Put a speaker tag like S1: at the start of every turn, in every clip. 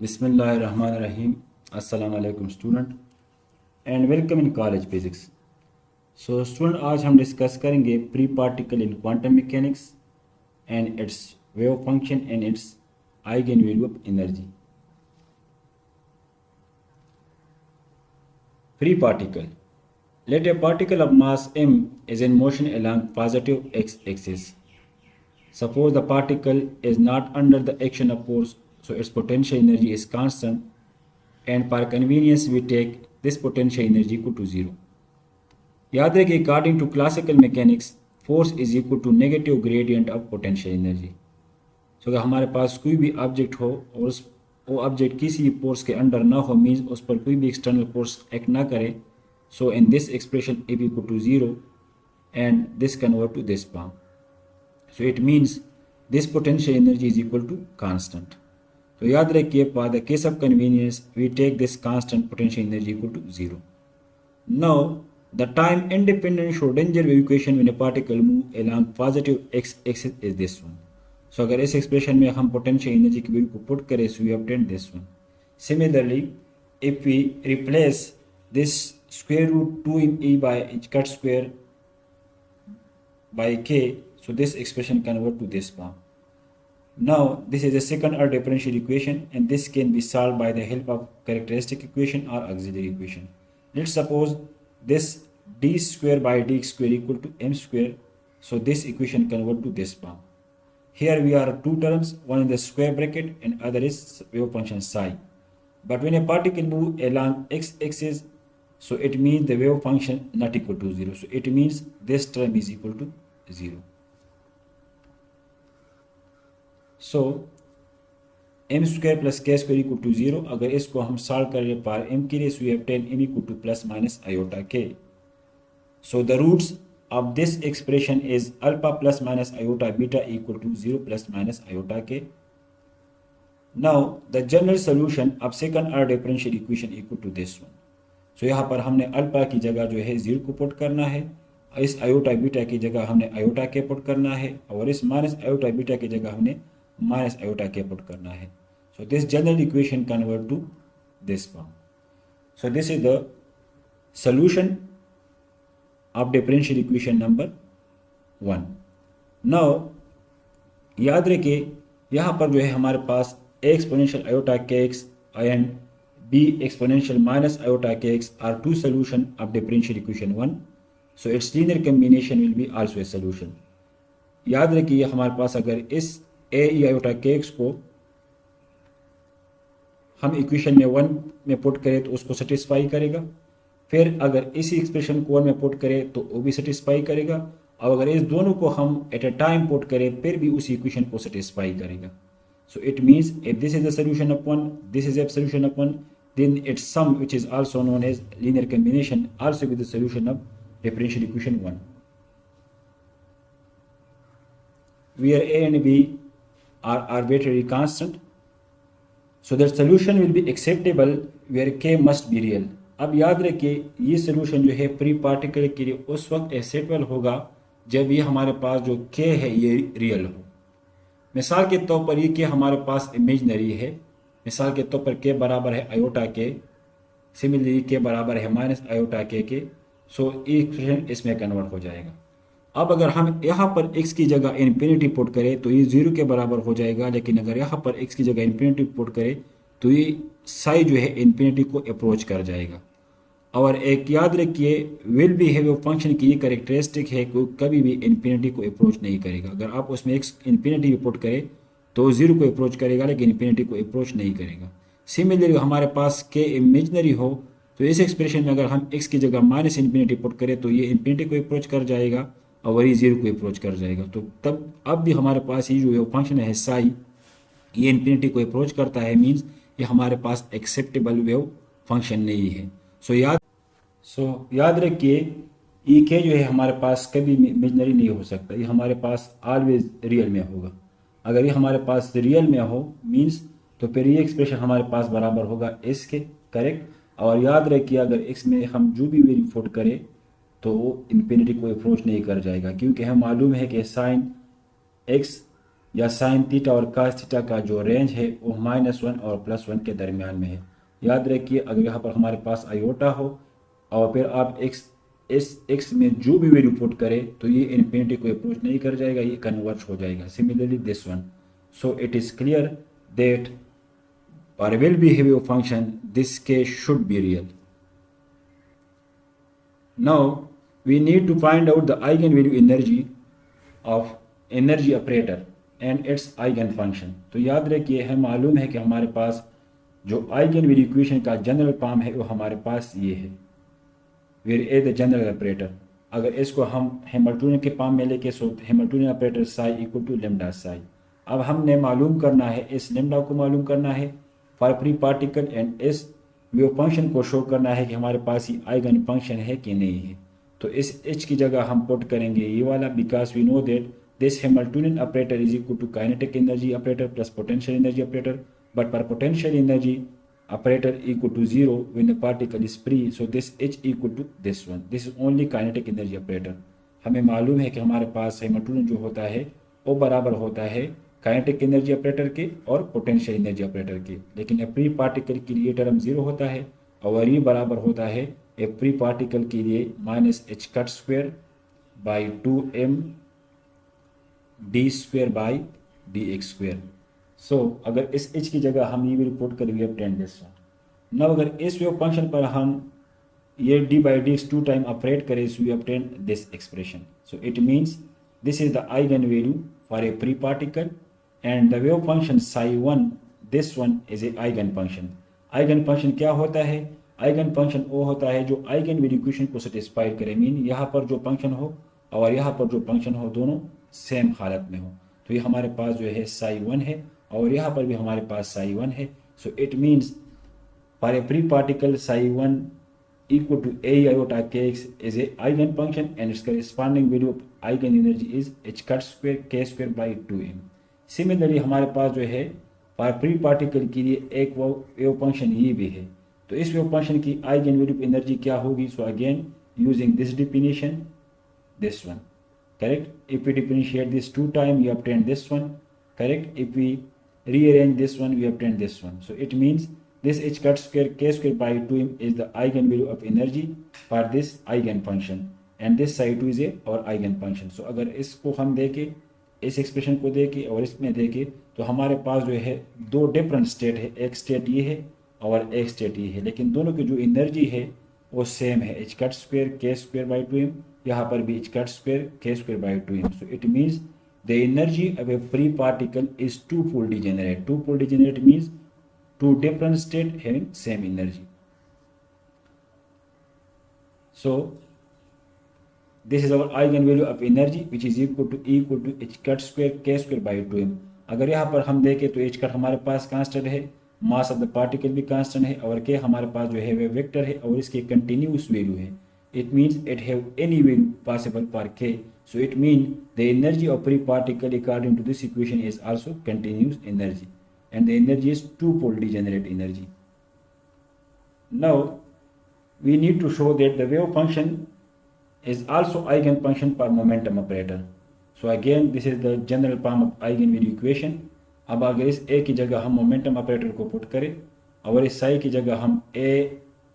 S1: बिस्मिल्लाहिर्रहमानिर्रहीम। अस्सलाम वालेकुम student and welcome in college physics. So student, आज हम डिस्कस करेंगे pre particle in quantum mechanics and it's wave function and it's eigen value of energy. Free particle. Let a particle of mass m is in motion along positive x-axis. Suppose the particle is not under the action of force, so its potential energy is constant, and for convenience we take this potential energy equal to zero. याद रखिए, according to classical mechanics force is equal to negative gradient of potential energy. So अगर हमारे पास कोई भी object हो और उस वो ऑब्जेक्ट किसी फोर्स के अंडर ना हो, मीन्स उस पर कोई भी एक्सटर्नल फोर्स एक्ट ना करे, so in this expression if equal to zero and this convert to this form, so it means this potential energy is equal to constant. तो याद रखिए, for the case of convenience we take this constant potential energy equal to zero. Now the time independent Schrodinger wave equation when a particle move along positive x-axis is this one. So अगर इस expression में हम potential energy की value को put करें, so we obtain this one. Similarly, if we replace this square root 2e by cut square by k, so this expression convert to this form. Now this is a second order differential equation and this can be solved by the help of characteristic equation or auxiliary equation. Let's suppose this d square by d square equal to m square, so this equation convert to this form. Here we are two terms, one in the square bracket and other is wave function psi. But when a particle move along x-axis, so it means the wave function not equal to zero, so it means this term is equal to zero. So m square plus k square equal to zero. अगर इसको हम solve करें पार m के लिए, so we obtain m equal to plus minus iota k. So the roots of this expression is alpha plus minus iota beta equal to 0 plus minus iota k. Now the general solution of second order differential equation equal to this one. So यहाँ पर हमने alpha की जगह जो है 0 को put करना है, इस आयोटा बीटा की जगह हमने आयोटा के पुट करना है, और इस माइनस आयोटा बीटा की जगह हमने माइनस आयोटा के पुट करना है. So this general equation convert to this form. So this is the solution of differential equation number 1. Now याद रखिए, यहाँ पर जो है हमारे पास a exponential iota kx and b exponential minus iota kx are two solution of differential equation 1. So its linear combination will be also a solution. याद रखिए, हमारे पास अगर इस a iota kx को हम इक्वेशन में 1 में पुट करें तो उसको सेटिस्फाई करेगा, फिर अगर इसी एक्सप्रेशन को 1 में पुट करें तो वो भी सेटिस्फाई करेगा, और अगर इस दोनों को हम एट अ टाइम पुट करें फिर भी उसी इक्वेशन को सेटिस्फाई करेगा. So it means if this is the solution of 1, this is the solution of 1, then it's sum which is also known as linear combination also with the solution of differential equation 1, where a and b are arbitrary constant. So that solution will be acceptable where k must be real. अब याद रखिए, ये solution जो है pre particle के लिए उस वक्त एक्सेप्टेबल होगा जब ये हमारे पास जो k है ये रियल हो. मिसाल के तौर पर ये k हमारे पास इमेजनरी है, मिसाल के तौर पर k बराबर है आयोटा k, सिमिलरली k बराबर है माइनस आयोटा k के, सो इक्वेशन इसमें कन्वर्ट हो जाएगा. अब अगर हम यहाँ पर x की जगह इन्फिनिटी पुट करें तो ये 0 के बराबर हो जाएगा, लेकिन अगर यहाँ पर x की जगह इन्फिनिटी पुट करें तो ये साई जो है इन्फिनिटी को अप्रोच कर जाएगा. और एक याद रखिए, विल बिहेवियर फंक्शन की ये कैरेक्टरिस्टिक है कि कभी भी इन्फिनिटी को अप्रोच नहीं करेगा. अगर आप उसमें x इन्फिनिटी पुट करें तो 0 को अप्रोच करेगा, लेकिन इन्फिनिटी को अप्रोच नहीं करेगा. सिमिलरली हमारे पास k इमेजनरी हो तो इस एक्सप्रेशन में अगर हम x की जगह माइनस इन्फिनिटी पुट करें तो ये इन्फिनिटी को अप्रोच कर जाएगा और वही 0 को अप्रोच कर जाएगा. तो तब अब भी हमारे पास ये जो फंक्शन है साई, ये इन्फिनिटी को अप्रोच करता है, मीन्स ये हमारे पास एक्सेप्टेबल वेव फंक्शन नहीं है. सो याद रखिए, ई के जो है हमारे पास कभी इमेजनरी नहीं हो सकता, ये हमारे पास ऑलवेज रियल में होगा. अगर ये हमारे पास रियल में हो मीन्स तो फिर ये एक्सप्रेशन हमारे पास बराबर होगा इसके, करेक्ट. और याद रखिए, अगर x में हम जो भी वैल्यू पुट करें तो वो इन्फिनिटी को अप्रोच नहीं कर जाएगा, क्योंकि हमें मालूम है कि साइन x या साइन थीटा और कास थीटा का जो रेंज है वो -1 और +1 के दरमियान में है। याद रखिए, अगर यहाँ पर हमारे पास आयोटा हो और फिर आप एक्स में जो भी वैल्यू पुट करें तो ये इन्फिनिटी को अप्रोच नहीं कर जाएगा, ये कन्वर्ज हो जाएगा। Similarly this one, so it is clear that for a well-behaved function, this case should be real. Now, we need to find out the eigenvalue energy of energy operator and its eigenfunction. तो याद रखिए, हमें मालूम है कि हमारे पास जो eigenvalue इक्वेशन का जनरल फॉर्म है वो हमारे पास ये है, where A the general operator. अगर इसको हम हैमिल्टनियन के फॉर्म में लेके so Hamiltonian operator psi equal to lambda psi. अब हमने मालूम करना है, इस लेमडा को मालूम करना है फॉर फ्री पार्टिकल एंड इस वेव फंक्शन को शो करना है कि हमारे पास ये आइगन फंक्शन है कि नहीं है। तो इस एच की जगह हम पुट करेंगे ये वाला, because we know that this Hamiltonian operator is equal to kinetic energy operator plus potential energy operator, but for potential energy operator equal to 0 when the particle is free, so this H equal to this one, this is only kinetic energy operator। हमें मालूम है कि हमारे पास Hamiltonian जो होता है वो बराबर होता है काइनेटिक एनर्जी ऑपरेटर के और पोटेंशियल एनर्जी ऑपरेटर के, लेकिन फ्री पार्टिकल के लिए टर्म 0 होता है और ये बराबर होता है फ्री पार्टिकल के लिए -h² बाई 2m d² सो अगर इस h की जगह हम ये भी रिपोर्ट करें, we obtain this one. Now अगर इस वेव फंक्शन पर हम ये d/dx 2 टाइम ऑपरेट करें, so we obtain this expression. So it means this is the eigen value for a free particle and the wave function psi1, this one is a eigen function. Eigen function क्या होता है? Eigen function वो होता है जो eigen value equation को satisfy करे, mean यहाँ पर जो फंक्शन हो और यहाँ पर जो फंक्शन हो दोनों सेम हालत में हो। तो ये हमारे पास जो है psi1 है और यहाँ पर भी हमारे पास psi1 है। सो it means for a free particle psi1 equal to a iota kx is a eigen function and its corresponding value of eigen energy is h² k² by 2m। Similarly हमारे पास जो है फॉर फ्री पार्टिकल के लिए एक wave function ये भी है। तो इस वेव फंक्शन की आइगन वैल्यू ऑफ एनर्जी क्या होगी? So again using this definition, this one, correct? If we differentiate this 2 times, we obtain this one, correct? If we rearrange this one, we obtain this one. So it means this h² k² by 2m is the eigenvalue of energy for this eigen function and this psi2 is a our eigen function। So अगर इसको हम देखें, इस expression को देखें और इसमें देखें तो हमारे पास जो है दो डिफरेंट स्टेट है, एक स्टेट ये है और एक स्टेट ये है, लेकिन दोनों की जो एनर्जी है वो सेम है, h² k² by 2m, यहाँ पर भी h² k² by 2m। So it means the energy of a free particle is two-fold degenerate। Two-fold degenerate means two different states having same energy। So this is our eigenvalue of energy which is equal to h² k² by 2m। अगर यहाँ पर हम देखें तो h का हमारे पास constant है, mass of the particle भी कांस्टेंट है और k हमारे पास जो है वह वेक्टर है और इसकी कंटिन्यूस वैल्यू है। It means it have any value possible for k, so it means the energy of free particle according to this equation is also continuous energy and the energy is two-fold degenerate energy। Now we need to show that the wave function is also eigenfunction for momentum operator। So again this is the general form of eigenvalue equation। अब अगर इस a की जगह हम momentum operator को put करें और इस psi की जगह हम a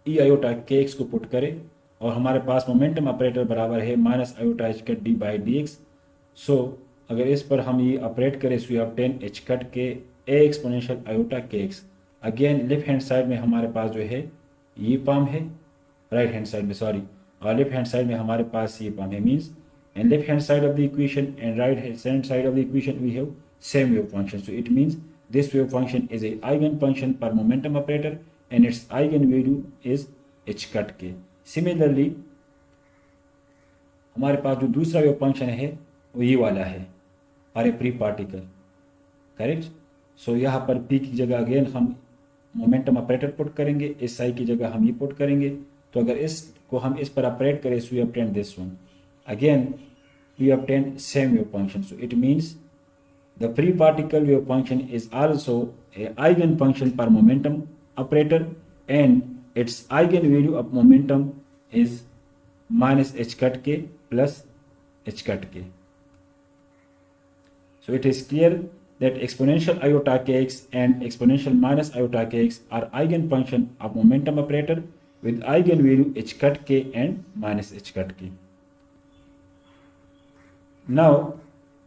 S1: e iota kx को पुट करें और हमारे पास मोमेंटम ऑपरेटर बराबर है -iota d/dx। सो अगर इस पर हम ये ऑपरेट करें so we obtain h a exponential iota kx। Again left hand side में हमारे पास जो है ये फॉर्म है, राइट हैंड साइड में सॉरी, और लेफ्ट हैंड साइड में हमारे पास ये फॉर्म है, means and left hand side of the equation and right hand side of the equation we have same wave function। So it means this wave function is a eigen function per momentum operator and its eigenvalue is h²k। Similarly हमारे पास जो दूसरा wave function है वो ये वाला है for a free particle, correct? So यहाँ पर p की जगह अगेन हम मोमेंटम ऑपरेटर पुट करेंगे, इस साई की जगह हम ये पुट करेंगे। तो अगर इसको हम इस पर ऑपरेट करें so we obtain this one, again we obtain same wave function. So it means the free particle wave function is also a eigenfunction per momentum operator and its eigenvalue of momentum is -h²k plus h²k। So it is clear that exponential iota kx and exponential minus iota kx are eigenfunction of momentum operator with eigenvalue h cut k and minus h cut k. Now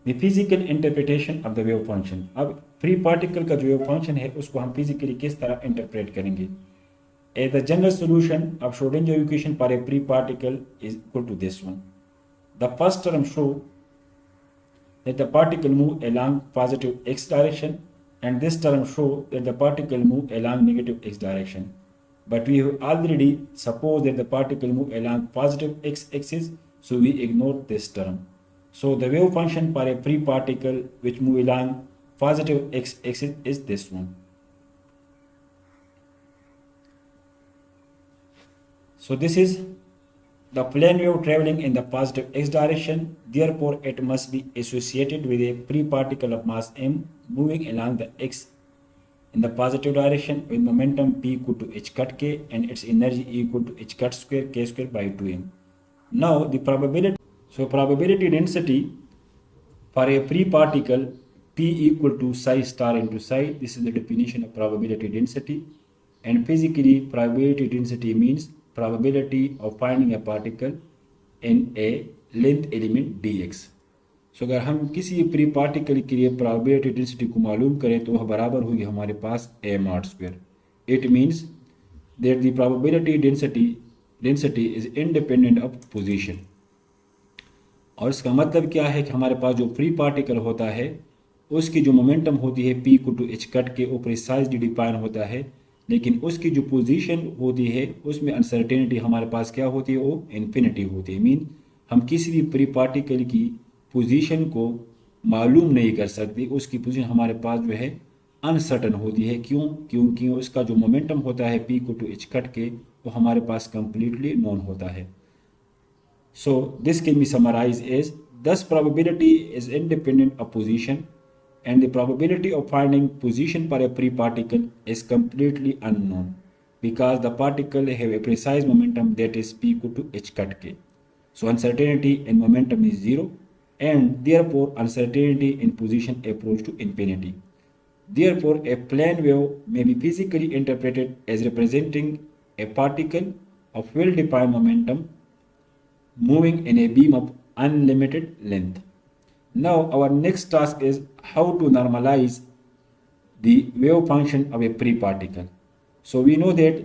S1: the physical interpretation of the wave function. अब free particle का जो wave function है उसको हम physically किस तरह interpret करेंगे? The general solution of Schrodinger equation for a free particle is equal to this one. The first term show that the particle move along positive x direction, and this term show that the particle move along negative x direction. But we have already supposed that the particle move along positive x axis, so we ignore this term. So the wave function for a free particle which move along positive x axis is this one. So this is the plane wave traveling in the positive x direction. Therefore, it must be associated with a free particle of mass m moving along the x in the positive direction with momentum p equal to h cut k and its energy equal to h cut square k square by 2m. Now the probability density for a free particle p equal to psi star into psi. This is the definition of probability density, and physically probability density means probability of finding a particle in a length element dx. So अगर हम किसी free particle के लिए probability density को मालूम करें तो वह बराबर होगी हमारे पास m r square. It means that the probability density is independent of position. और इसका मतलब क्या है कि हमारे पास जो फ्री पार्टिकल होता है उसकी जो मोमेंटम होती है p को टू h कट के ऊपर प्रिसाइजली डिफाइन होता है, लेकिन उसकी जो पोजीशन होती है उसमें अनसर्टेनिटी हमारे पास क्या होती है, वो इन्फिनिटी होती है. मीन हम किसी भी फ्री पार्टिकल की पोजीशन को मालूम नहीं कर सकते, उसकी पोजीशन हमारे पास जो है अनसर्टन होती है. क्यों? क्योंकि उसका जो मोमेंटम होता है p को टू h कट के वो हमारे पास कंप्लीटली नॉन होता है. So this can be summarise as thus probability is independent of position and the probability of finding position for a free particle is completely unknown because the particle have a precise momentum that is p equal to h cut k. So uncertainty in momentum is zero and therefore uncertainty in position approach to infinity. Therefore a plane wave may be physically interpreted as representing a particle of well-defined momentum moving in a beam of unlimited length. Now our next task is how to normalize the wave function of a free particle. So we know that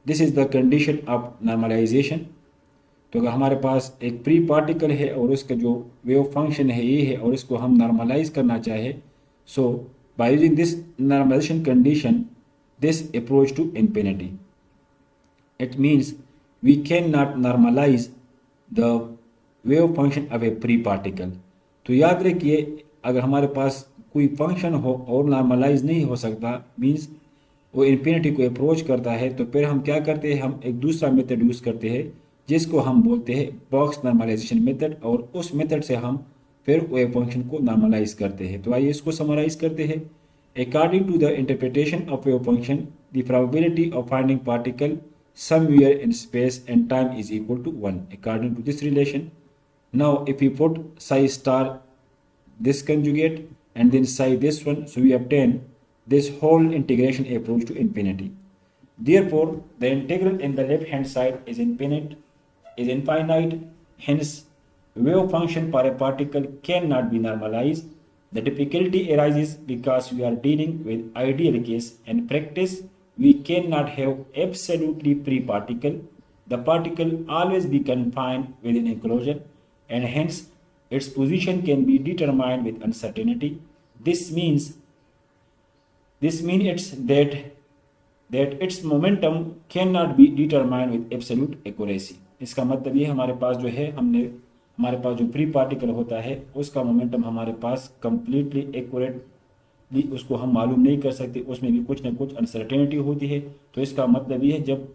S1: this is the condition of normalization. तो अगर हमारे पास एक free particle है और उसका जो wave function है ये है और इसको हम नॉर्मलाइज करना चाहे, so by using this normalisation condition this approach to infinity, it means we can not normalise the wave function of a free particle. तो याद रखिए अगर हमारे पास कोई फंक्शन हो और नॉर्मलाइज नहीं हो सकता, मीन्स वो इन्फिनिटी को अप्रोच करता है, तो फिर हम क्या करते हैं, हम एक दूसरा मेथड यूज़ करते हैं जिसको हम बोलते हैं बॉक्स नॉर्मलाइजेशन मेथड, और उस मेथड से हम फिर वेव फंक्शन को नॉर्मलाइज करते हैं. तो आइए इसको समराइज करते हैं. According to the interpretation of wave function the probability of finding particle somewhere in space and time is equal to 1 according to this relation. Now if we put psi star this conjugate and then psi this one, so we obtain this whole integration approach to infinity. Therefore the integral in the left hand side is infinite, hence wave function for a particle cannot be normalized. The difficulty arises because we are dealing with ideal case. In practice we cannot have absolutely free particle. The particle always be confined within enclosure and hence its position can be determined with uncertainty. This means it's that its momentum cannot be determined with absolute accuracy. इसका मतलब ये हमारे पास जो है हमारे पास जो फ्री पार्टिकल होता है उसका मोमेंटम हमारे पास कंप्लीटली एक्यूरेटली उसको हम मालूम नहीं कर सकते, उसमें भी कुछ ना कुछ अनसर्टेनिटी होती है. तो इसका मतलब ये है जब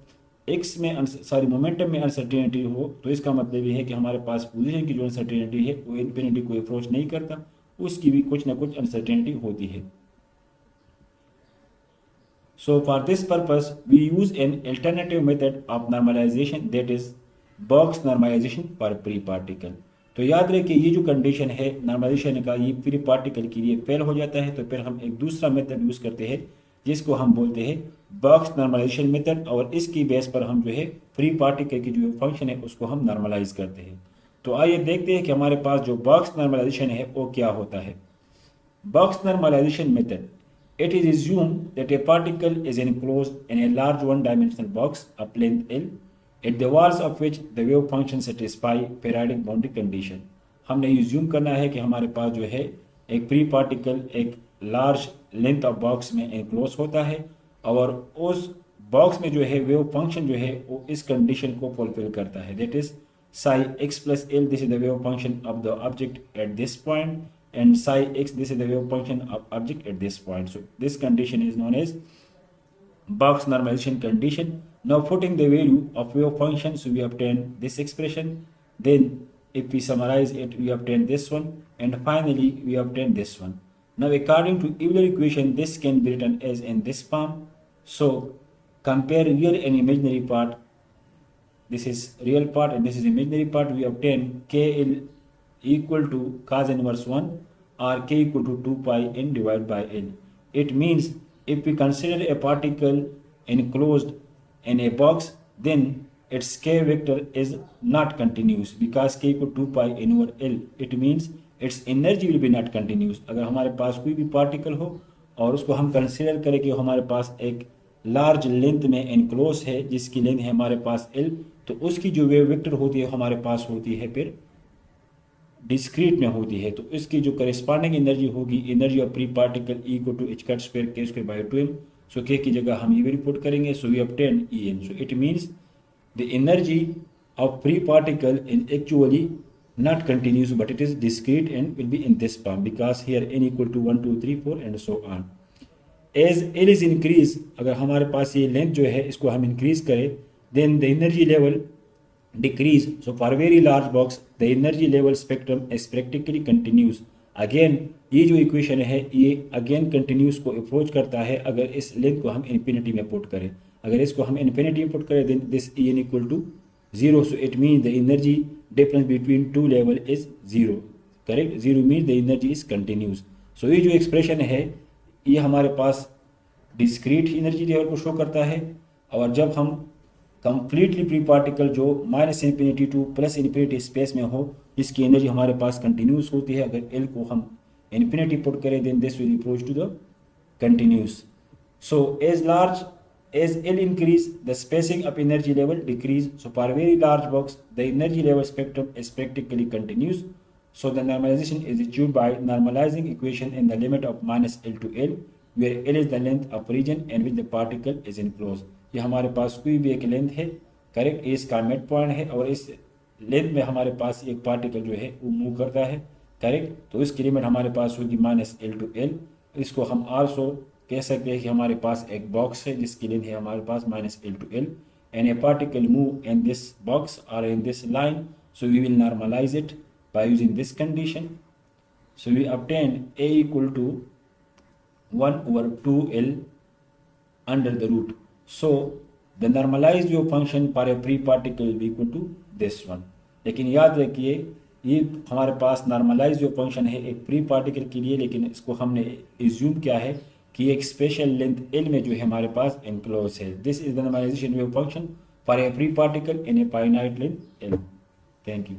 S1: एक्स में मोमेंटम में अनसर्टेनिटी हो तो इसका मतलब ये है कि हमारे पास पोजीशन की जो अनसर्टेनिटी है वो इन्फिनिटी को अप्रोच नहीं करता, उसकी भी कुछ ना कुछ अनसर्टेनिटी होती है. So for this purpose we use an alternative method of normalisation that is box normalisation for free particle. तो याद रखिए ये जो कंडीशन है नॉर्मलाइजेशन का, ये फ्री पार्टिकल के लिए फेल हो जाता है। तो फिर हम एक दूसरा मेथड यूज़ करते हैं जिसको हम बोलते हैं बॉक्स नॉर्मलाइजेशन मेथड, और इसकी बेस पर हम जो है फ्री पार्टिकल की जो फंक्शन है उसको हम नॉर्मलाइज करते हैं। तो आइए देखते हैं कि हमारे पास जो बॉक्स नॉर्मलाइजेशन है वो क्या होता है। Box normalization method. It is assumed that a particle is enclosed in a large one-dimensional box of length L, at the walls of which the wave function satisfy periodic boundary condition. हमने assume करना है कि हमारे पास जो है एक free particle एक लार्ज लेंथ ऑफ बॉक्स में एनक्लोज होता है, और उस बॉक्स में जो है वेव फंक्शन जो है वो इस कंडीशन को फुलफिल करता है, that is psi x plus L, this is the wave function of the object at this point, and psi x, this is the wave function of object at this point. So this condition is known as box normalization condition. Now putting the value of wave function, so we obtain this expression, then if we summarize it we obtain this one, and finally we obtain this one. Now according to Euler equation this can be written as in this form. So compare real and imaginary part. This is real part and this is imaginary part. We obtain KL equal to cos inverse 1 or K equal to 2 pi n divided by L. It means if we consider a particle enclosed in a box, then its K vector is not continuous because K equal to 2 pi n over L. It means its energy will be not continuous. अगर हमारे पास कोई भी particle हो और उसको हम consider करें कि हमारे पास एक लार्ज लेंथ में एनक्लोज है जिसकी लेंथ है हमारे पास L, तो उसकी जो वेव वेक्टर होती है हमारे पास होती है फिर डिस्क्रीट में होती है। तो इसकी जो करेस्पॉन्डिंग एनर्जी होगी, energy of free particle equal to h cut square k square by 2m। So k की जगह हम ये भी पुट करेंगे, so we obtain En. So it means the energy of free particle is actually not continuous but it is discrete and will be in this form because here n equal to 1 2 3 4 and so on. As L is increase, अगर हमारे पास ये length जो है इसको हम increase करें, then the energy level decrease. So for very large box the energy level spectrum is practically continuous. Again ये जो इक्वेशन है ये अगेन कंटिन्यूस को अप्रोच करता है अगर इस लेंथ को हम इन्फिनिटी में पुट करें। अगर इसको हम इन्फिनिटी में पुट करें then this En equal to 0. So it means the energy difference between two level is 0. Correct? 0 means the energy is continuous. So ये जो एक्सप्रेशन है ये हमारे पास डिस्क्रीट एनर्जी लेवल को शो करता है, और जब हम कंप्लीटली फ्री पार्टिकल जो minus infinity two plus infinity space में हो इसकी एनर्जी हमारे पास कंटिन्यूस होती है। अगर एल को हम इन्फिनिटी पुट करें then this will approach to the continuous. So as large as L increase the spacing of energy level decrease. So for a very large box the energy level spectrum is practically continuous. So the normalization is achieved by normalizing equation in the limit of minus L to L where L is the length of region in which the particle is enclosed. ये हमारे पास कोई भी एक length है, correct, ये इसका mid point है और इस लेंथ में हमारे पास एक पार्टिकल जो है वो मूव करता है, करेक्ट. तो इसकी लिमिट हमारे पास होगी माइनस L टू L. इसको हम आल्सो कह सकते हैं कि हमारे पास एक बॉक्स है जिसकी लेंथ है हमारे पास minus L to L and a particle move in this box or in this line. So we will normalize it by using this condition. So we obtain A equal to 1 over 2L under the root. So the normalized wave function for a free particle will be equal to this one. लेकिन याद रखिए ये हमारे पास normalise wave function है एक free particle के लिए, लेकिन इसको हमने एज्यूम किया है कि एक स्पेशल लेंथ L में जो है हमारे पास एनक्लोज है. This is the normalisation wave function for a free particle in a finite length L. Thank you.